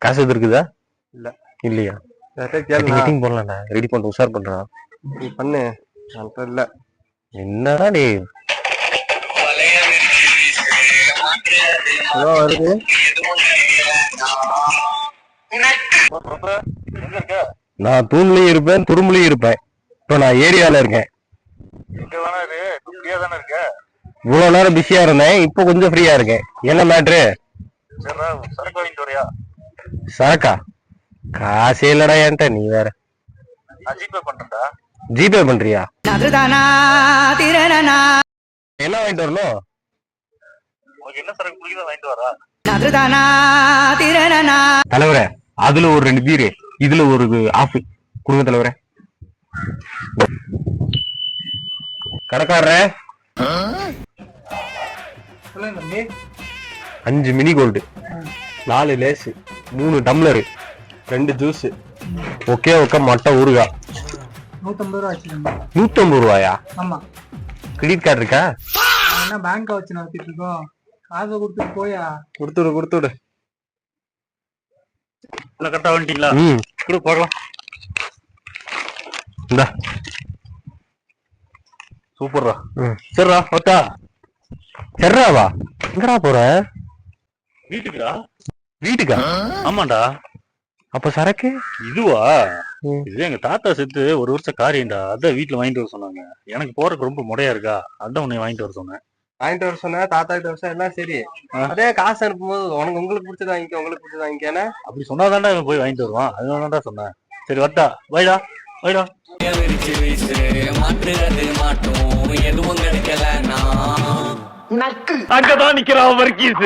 காசு எது இருக்குதா? இல்ல. இல்லையா? கேளு. மீட்டிங் போடலாம்டா. ரெடி பண்ண உஷார் பண்றான். நீ பண்ணு. என்கிட்ட இல்ல. என்னடா டே? வருது. நான் தூண்லயும் இருப்பேன், துரும்புலயும் இருப்பேன். இப்ப நான் ஏரியால இருக்கேன். இவ்வளவு நேரம் பிஸியா இருந்தேன், இப்ப கொஞ்சம் ஃப்ரீயா இருக்கேன். என்ன மேட்ரு? சரக்கா? காசே இல்லடா என்கிட்ட. நீ வேற. ஜிபே பண்றியா? என்ன வாங்கிட்டு வரணும்? தலைவரே, அதுல ஒரு 2 பீரு, இதுல ஒரு ஆஃப் கொடுங்க தலைவரே. கடைக்காரரே, 5 mini gold, 4 Lay's, 3 tumbler, 2 juice, okay மொட்டை ஊறுகா. 150 ரூபா வச்சுக்கோங்க. 150 ரூபாயா? ஆமா. கிரெடிட் கார்டு இருக்கா? என்ன பேங்க் வச்சு நடத்திட்டு இருக்கோம். காசை கொடுத்துட்டு போயா. கொடுத்துடு. கரெக்டா வந்துட்டீங்களா? கூட போகலாம். இந்தா சூப்பர்ரா. சரிடா, ஓகே. சரிடாவா? எங்கடா போற? வீட்டுக்குடா. வீட்டுக்கா? ஆமாண்டா. அப்ப சரக்கு? இதுவா? இது எங்க தாத்தா செத்து 1 வருஷம் காரியம்டா. அதான் வீட்டுல வாங்கிட்டு வர சொன்னாங்க. எனக்கு போறதுக்கு ரொம்ப முடையா இருக்கா, அதான் உன்னை வாங்கிட்டு வர சொன்னேன். வாங்கிட்டு வர சொன்ன, தாத்தா கிட்ட வருஷம் எல்லாம் சரி. அதே காசு அனுப்பும்போது உங்களுக்கு பிடிச்சது வாங்கிக்க, உங்களுக்கு பிடிச்சது வாங்கிக்கேன்னு அப்படி சொன்னாதான்டா இவன் போய் வாங்கிட்டு வருவான். அதனாலதான்டா சொன்னேன். சரி வட்டா, வைடா. அங்கதான் நிக்கிறான் வர்க்கீஸ்.